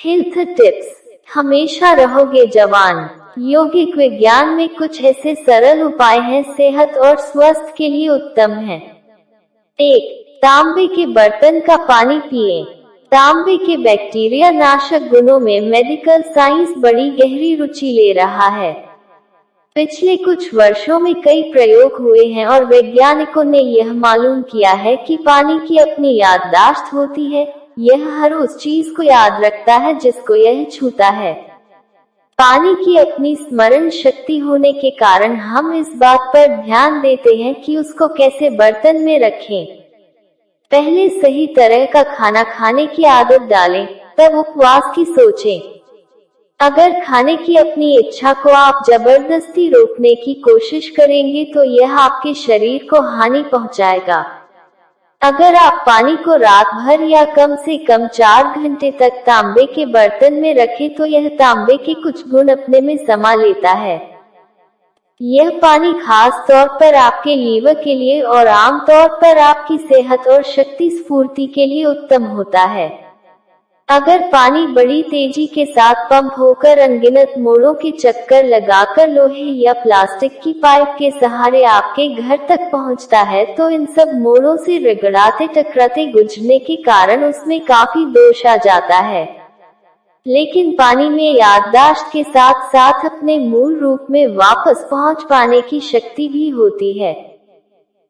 Health tips, हमेशा रहोगे जवान। यौगिक विज्ञान में कुछ ऐसे सरल उपाय हैं सेहत और स्वास्थ्य के लिए उत्तम है। 1. तांबे के बर्तन का पानी पिएं। तांबे के बैक्टीरिया नाशक गुणों में मेडिकल साइंस बड़ी गहरी रुचि ले रहा है। पिछले कुछ वर्षों में कई प्रयोग हुए हैं और वैज्ञानिकों ने यह मालूम किया है कि पानी की अपनी याददाश्त होती है। यह हर उस चीज को याद रखता है जिसको यह छूता है। पानी की अपनी स्मरण शक्ति होने के कारण हम इस बात पर ध्यान देते हैं कि उसको कैसे बर्तन में रखें। पहले सही तरह का खाना खाने की आदत डालें, तब उपवास की सोचें। अगर खाने की अपनी इच्छा को आप जबरदस्ती रोकने की कोशिश करेंगे तो यह आपके शरीर को हानि पहुंचाएगा। अगर आप पानी को रात भर या कम से कम 4 घंटे तक तांबे के बर्तन में रखें तो यह तांबे के कुछ गुण अपने में समा लेता है। यह पानी खास तौर पर आपके लीवर के लिए और आमतौर पर आपकी सेहत और शक्ति स्फूर्ति के लिए उत्तम होता है। अगर पानी बड़ी तेजी के साथ पंप होकर अनगिनत मोड़ों के चक्कर लगाकर लोहे या प्लास्टिक की पाइप के सहारे आपके घर तक पहुंचता है तो इन सब मोड़ों से रगड़ाते टकराते गुजरने के कारण उसमें काफी दोष आ जाता है। लेकिन पानी में याददाश्त के साथ साथ अपने मूल रूप में वापस पहुंच पाने की शक्ति भी होती है।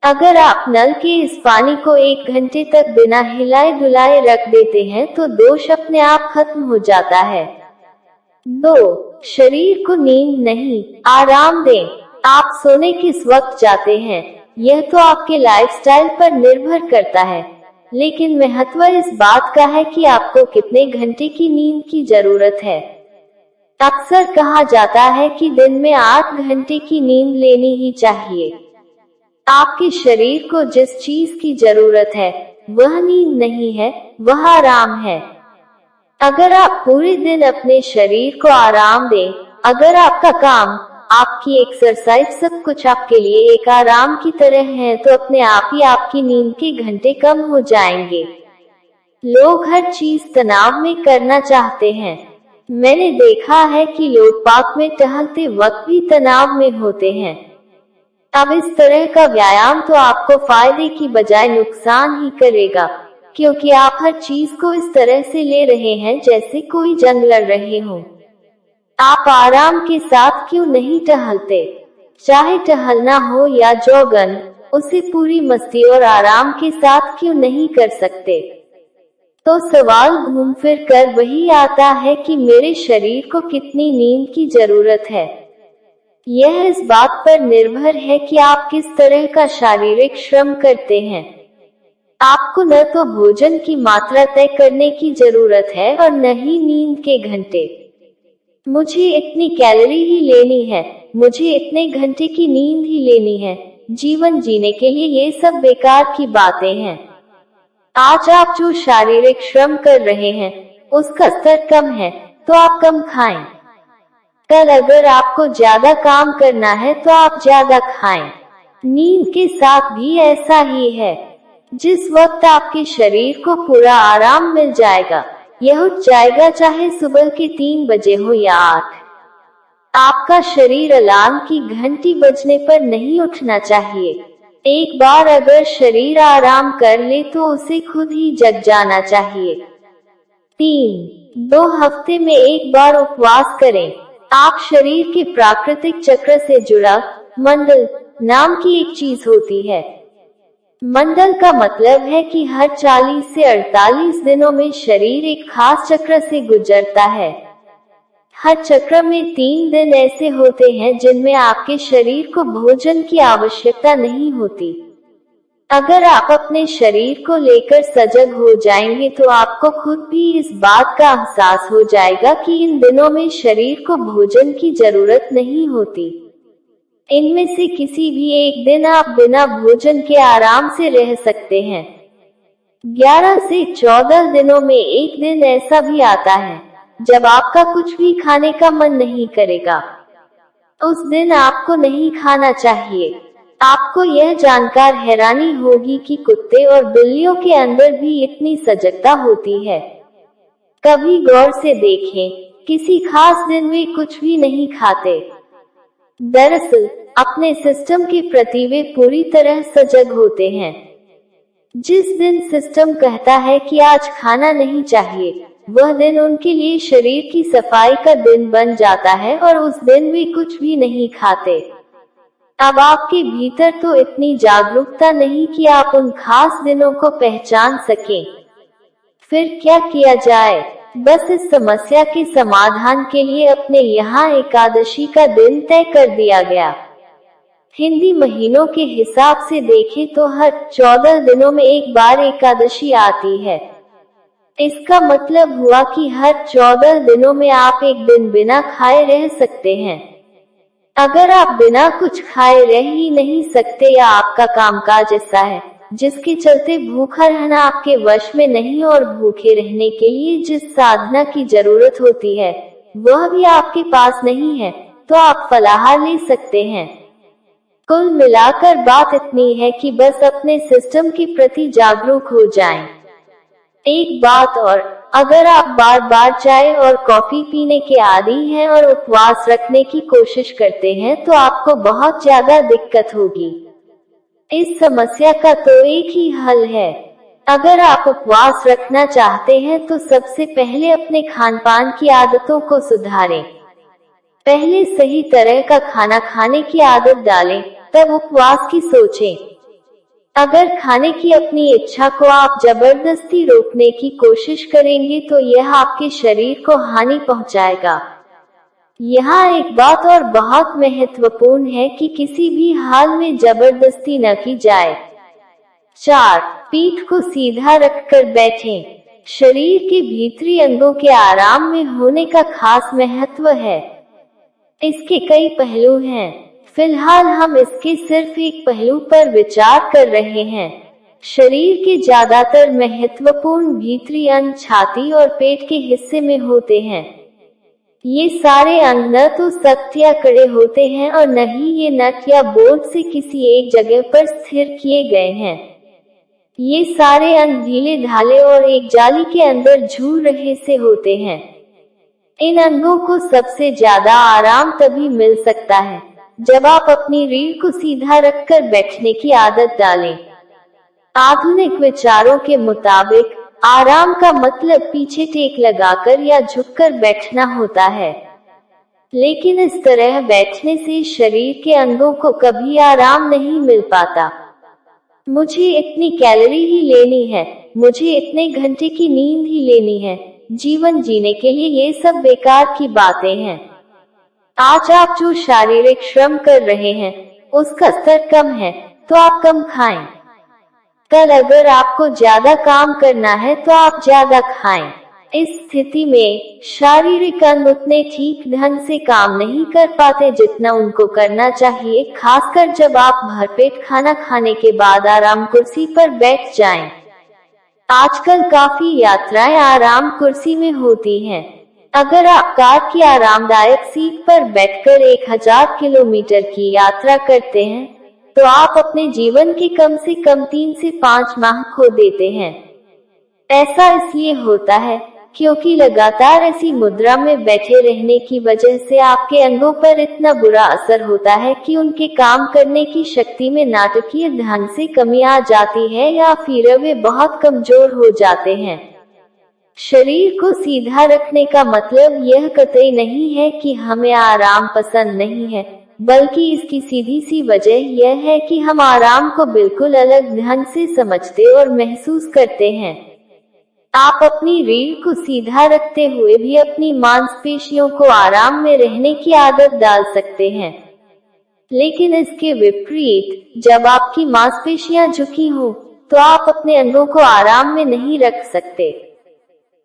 अगर आप नल के इस पानी को 1 घंटे तक बिना हिलाए डुलाए रख देते हैं तो दोष अपने आप खत्म हो जाता है। 2. शरीर को नींद नहीं, आराम दें। आप सोने किस वक्त जाते हैं, यह तो आपके लाइफस्टाइल पर निर्भर करता है, लेकिन महत्व इस बात का है कि आपको कितने घंटे की नींद की जरूरत है। अक्सर कहा जाता है कि दिन में 8 घंटे की नींद लेनी ही चाहिए। आपके शरीर को जिस चीज की जरूरत है वह नींद नहीं है, वह आराम है। अगर आप पूरे दिन अपने शरीर को आराम दें, अगर आपका काम, आपकी एक्सरसाइज सब कुछ आपके लिए एक आराम की तरह है तो अपने आप ही आपकी नींद के घंटे कम हो जाएंगे। लोग हर चीज तनाव में करना चाहते हैं। मैंने देखा है कि लोग पार्क में टहलते वक्त भी तनाव में होते हैं। अब इस तरह का व्यायाम तो आपको फायदे की बजाय नुकसान ही करेगा, क्योंकि आप हर चीज को इस तरह से ले रहे हैं जैसे कोई जंग लड़ रहे हों। आप आराम के साथ क्यों नहीं टहलते? चाहे टहलना हो या जॉगन, उसे पूरी मस्ती और आराम के साथ क्यों नहीं कर सकते? तो सवाल घूम फिर कर वही आता है कि मेरे शरीर को कितनी नींद की जरूरत है। यह इस बात पर निर्भर है कि आप किस तरह का शारीरिक श्रम करते हैं। आपको न तो भोजन की मात्रा तय करने की जरूरत है और न ही नींद के घंटे। मुझे इतनी कैलोरी ही लेनी है, मुझे इतने घंटे की नींद ही लेनी है, जीवन जीने के लिए ये सब बेकार की बातें हैं। आज आप जो शारीरिक श्रम कर रहे हैं उसका स्तर कम है तो आप कम खाएं। कल अगर आपको ज्यादा काम करना है तो आप ज्यादा खाएं। नींद के साथ भी ऐसा ही है। जिस वक्त आपके शरीर को पूरा आराम मिल जाएगा, यह उठ जाएगा चाहे सुबह के 3 बजे हो या 8। आपका शरीर अलार्म की घंटी बजने पर नहीं उठना चाहिए। एक बार अगर शरीर आराम कर ले तो उसे खुद ही जग जाना चाहिए। 3. 2 हफ्ते में एक बार उपवास करें। आप शरीर के प्राकृतिक चक्र से जुड़ा मंडल नाम की एक चीज होती है। मंडल का मतलब है कि हर 40 से 48 दिनों में शरीर एक खास चक्र से गुजरता है। हर चक्र में 3 दिन ऐसे होते हैं जिनमें आपके शरीर को भोजन की आवश्यकता नहीं होती। अगर आप अपने शरीर को लेकर सजग हो जाएंगे तो आपको खुद भी इस बात का एहसास हो जाएगा कि इन दिनों में शरीर को भोजन की जरूरत नहीं होती। इनमें से किसी भी एक दिन आप बिना भोजन के आराम से रह सकते हैं। 11 से 14 दिनों में एक दिन ऐसा भी आता है जब आपका कुछ भी खाने का मन नहीं करेगा। उस दिन आपको नहीं खाना चाहिए। आपको यह जानकर हैरानी होगी कि कुत्ते और बिल्लियों के अंदर भी इतनी सजगता होती है। कभी गौर से देखें, किसी खास दिन वे कुछ भी नहीं खाते। दरअसल अपने सिस्टम के प्रति वे पूरी तरह सजग होते हैं। जिस दिन सिस्टम कहता है कि आज खाना नहीं चाहिए, वह दिन उनके लिए शरीर की सफाई का दिन बन जाता है और उस दिन वे कुछ भी नहीं खाते। अब आपके भीतर तो इतनी जागरूकता नहीं कि आप उन खास दिनों को पहचान सकें। फिर क्या किया जाए? बस इस समस्या के समाधान के लिए अपने यहाँ एकादशी का दिन तय कर दिया गया। हिंदी महीनों के हिसाब से देखें तो हर 14 दिनों में एक बार एकादशी आती है। इसका मतलब हुआ कि हर 14 दिनों में आप एक दिन बिना खाए रह सकते हैं। अगर आप बिना कुछ खाए रह ही नहीं सकते या आपका कामकाज ऐसा है जिसके चलते भूखा रहना आपके वश में नहीं और भूखे रहने के लिए जिस साधना की जरूरत होती है वह भी आपके पास नहीं है, तो आप फलाहार ले सकते हैं। कुल मिलाकर बात इतनी है कि बस अपने सिस्टम के प्रति जागरूक हो जाएं। एक बात और, अगर आप बार बार चाय और कॉफी पीने के आदी हैं और उपवास रखने की कोशिश करते हैं तो आपको बहुत ज्यादा दिक्कत होगी। इस समस्या का तो एक ही हल है। अगर आप उपवास रखना चाहते हैं तो सबसे पहले अपने खान पान की आदतों को सुधारें। पहले सही तरह का खाना खाने की आदत डालें, तब उपवास की सोचें। अगर खाने की अपनी इच्छा को आप जबरदस्ती रोकने की कोशिश करेंगे तो यह आपके शरीर को हानि पहुंचाएगा। यहाँ एक बात और बहुत महत्वपूर्ण है कि किसी भी हाल में जबरदस्ती न की जाए। 4. पीठ को सीधा रखकर बैठें। शरीर के भीतरी अंगों के आराम में होने का खास महत्व है। इसके कई पहलू हैं। फिलहाल हम इसके सिर्फ एक पहलू पर विचार कर रहे हैं। शरीर के ज्यादातर महत्वपूर्ण भीतरी अंग छाती और पेट के हिस्से में होते हैं। ये सारे अंग न तो सख्त या कड़े होते हैं और न ही ये नट या बोल्ट से किसी एक जगह पर स्थिर किए गए हैं। ये सारे अंग ढीले ढाले और एक जाली के अंदर झूल रहे से होते हैं। इन अंगों को सबसे ज्यादा आराम तभी मिल सकता है जब आप अपनी रीढ़ को सीधा रखकर बैठने की आदत डालें। आधुनिक विचारों के मुताबिक आराम का मतलब पीछे टेक लगाकर या झुककर बैठना होता है, लेकिन इस तरह बैठने से शरीर के अंगों को कभी आराम नहीं मिल पाता। मुझे इतनी कैलोरी ही लेनी है, मुझे इतने घंटे की नींद ही लेनी है, जीवन जीने के लिए ये सब बेकार की बातें हैं। आज आप जो शारीरिक श्रम कर रहे हैं उसका स्तर कम है तो आप कम खाएं। कल अगर आपको ज्यादा काम करना है तो आप ज्यादा खाएं। इस स्थिति में शारीरिक अंग उतने ठीक ढंग से काम नहीं कर पाते जितना उनको करना चाहिए, खासकर जब आप भरपेट खाना खाने के बाद आराम कुर्सी पर बैठ जाएं। आजकल काफी यात्राएं आराम कुर्सी में होती हैं। अगर आप कार की आरामदायक सीट पर बैठकर 1000 किलोमीटर की यात्रा करते हैं तो आप अपने जीवन के कम से कम 3 से 5 माह खो देते हैं। ऐसा इसलिए होता है क्योंकि लगातार ऐसी मुद्रा में बैठे रहने की वजह से आपके अंगों पर इतना बुरा असर होता है कि उनके काम करने की शक्ति में नाटकीय ढंग से कमी आ जाती है या फिर वे बहुत कमजोर हो जाते हैं। शरीर को सीधा रखने का मतलब यह कतई नहीं है कि हमें आराम पसंद नहीं है, बल्कि इसकी सीधी सी वजह यह है कि हम आराम को बिल्कुल अलग ढंग से समझते और महसूस करते हैं। आप अपनी रीढ़ को सीधा रखते हुए भी अपनी मांसपेशियों को आराम में रहने की आदत डाल सकते हैं, लेकिन इसके विपरीत जब आपकी मांसपेशियां झुकी हो तो आप अपने अंगों को आराम में नहीं रख सकते।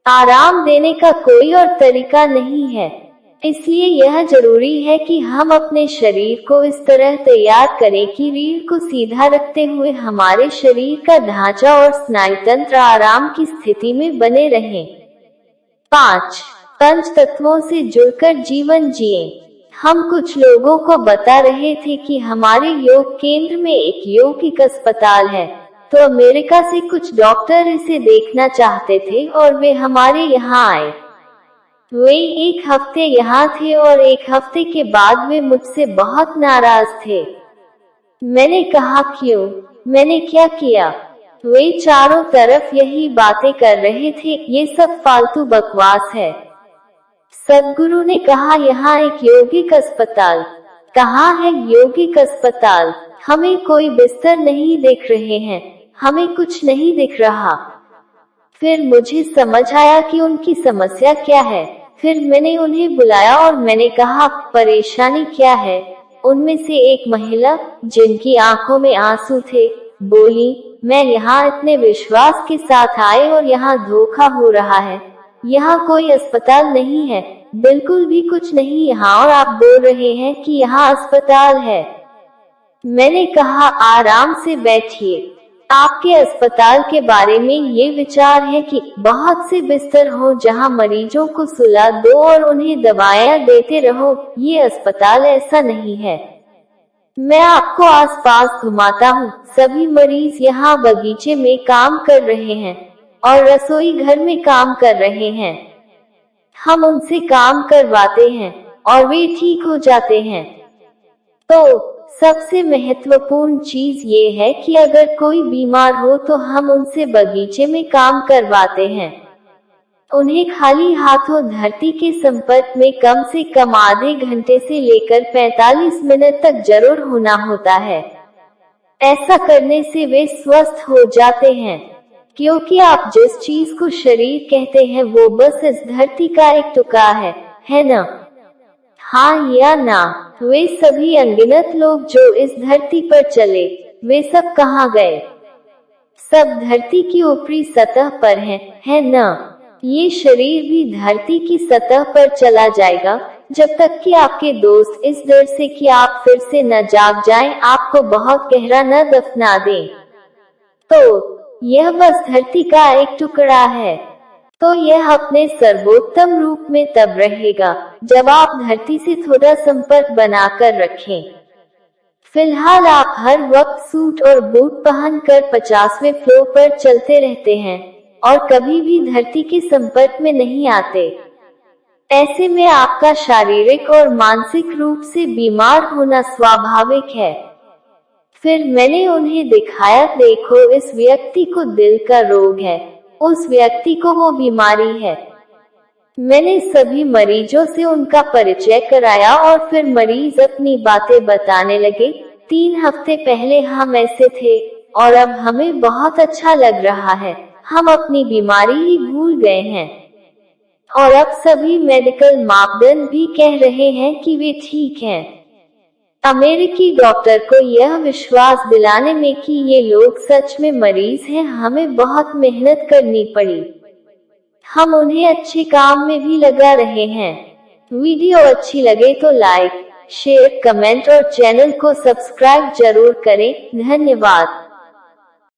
आराम देने का कोई और तरीका नहीं है, इसलिए यह जरूरी है कि हम अपने शरीर को इस तरह तैयार करें कि रीढ़ को सीधा रखते हुए हमारे शरीर का ढांचा और स्नायु तंत्र आराम की स्थिति में बने रहें। 5. पंच तत्वों से जुड़कर जीवन जिएं। हम कुछ लोगों को बता रहे थे कि हमारे योग केंद्र में एक यौगिक अस्पताल है। तो अमेरिका से कुछ डॉक्टर इसे देखना चाहते थे और वे हमारे यहाँ आए। वे 1 हफ्ते यहाँ थे और 1 हफ्ते के बाद वे मुझसे बहुत नाराज थे। मैंने कहा क्यों, मैंने क्या किया? वे चारों तरफ यही बातें कर रहे थे, ये सब फालतू बकवास है। सद्गुरु ने कहा यहाँ एक यौगिक अस्पताल। कहाँ है यौगिक अस्पताल? हमें कोई बिस्तर नहीं दिख रहे हैं, हमें कुछ नहीं दिख रहा। फिर मुझे समझ आया कि उनकी समस्या क्या है। फिर मैंने उन्हें बुलाया और मैंने कहा परेशानी क्या है। उनमें से एक महिला, जिनकी आंखों में आंसू थे, बोली मैं यहाँ इतने विश्वास के साथ आए और यहाँ धोखा हो रहा है। यहाँ कोई अस्पताल नहीं है, बिल्कुल भी कुछ नहीं यहाँ, और आप बोल रहे हैं कि यहाँ अस्पताल है। मैंने कहा आराम से बैठिए। आपके अस्पताल के बारे में ये विचार है कि बहुत से बिस्तर हो जहां मरीजों को सुला दो और उन्हें दवाएं देते रहो। ये अस्पताल ऐसा नहीं है। मैं आपको आसपास घुमाता हूँ। सभी मरीज यहाँ बगीचे में काम कर रहे हैं और रसोई घर में काम कर रहे हैं। हम उनसे काम करवाते हैं और वे ठीक हो जाते हैं। तो सबसे महत्वपूर्ण चीज ये है कि अगर कोई बीमार हो तो हम उनसे बगीचे में काम करवाते हैं। उन्हें खाली हाथों धरती के संपर्क में कम से कम आधे घंटे से लेकर 45 मिनट तक जरूर होना होता है। ऐसा करने से वे स्वस्थ हो जाते हैं, क्योंकि आप जिस चीज को शरीर कहते हैं वो बस इस धरती का एक टुकड़ा है ना? हाँ या ना? वे सभी अनगिनत लोग जो इस धरती पर चले, वे सब कहाँ गए? सब धरती की ऊपरी सतह पर हैं, है ना? ये शरीर भी धरती की सतह पर चला जाएगा, जब तक कि आपके दोस्त इस डर से कि आप फिर से न जाग जाएं, आपको बहुत गहरा न दफना दें। तो यह बस धरती का एक टुकड़ा है। तो यह अपने सर्वोत्तम रूप में तब रहेगा जब आप धरती से थोड़ा संपर्क बनाकर रखें। फिलहाल आप हर वक्त सूट और बूट पहनकर 50वें फ्लोर पर चलते रहते हैं और कभी भी धरती के संपर्क में नहीं आते। ऐसे में आपका शारीरिक और मानसिक रूप से बीमार होना स्वाभाविक है। फिर मैंने उन्हें दिखाया, देखो इस व्यक्ति को दिल का रोग है, उस व्यक्ति को वो बीमारी है। मैंने सभी मरीजों से उनका परिचय कराया और फिर मरीज अपनी बातें बताने लगे। 3 हफ्ते पहले हम ऐसे थे और अब हमें बहुत अच्छा लग रहा है, हम अपनी बीमारी ही भूल गए हैं। और अब सभी मेडिकल मापदंड भी कह रहे हैं कि वे ठीक हैं। अमेरिकी डॉक्टर को यह विश्वास दिलाने में कि ये लोग सच में मरीज हैं, हमें बहुत मेहनत करनी पड़ी। हम उन्हें अच्छे काम में भी लगा रहे हैं। वीडियो अच्छी लगे तो लाइक, शेयर, कमेंट और चैनल को सब्सक्राइब जरूर करें। धन्यवाद।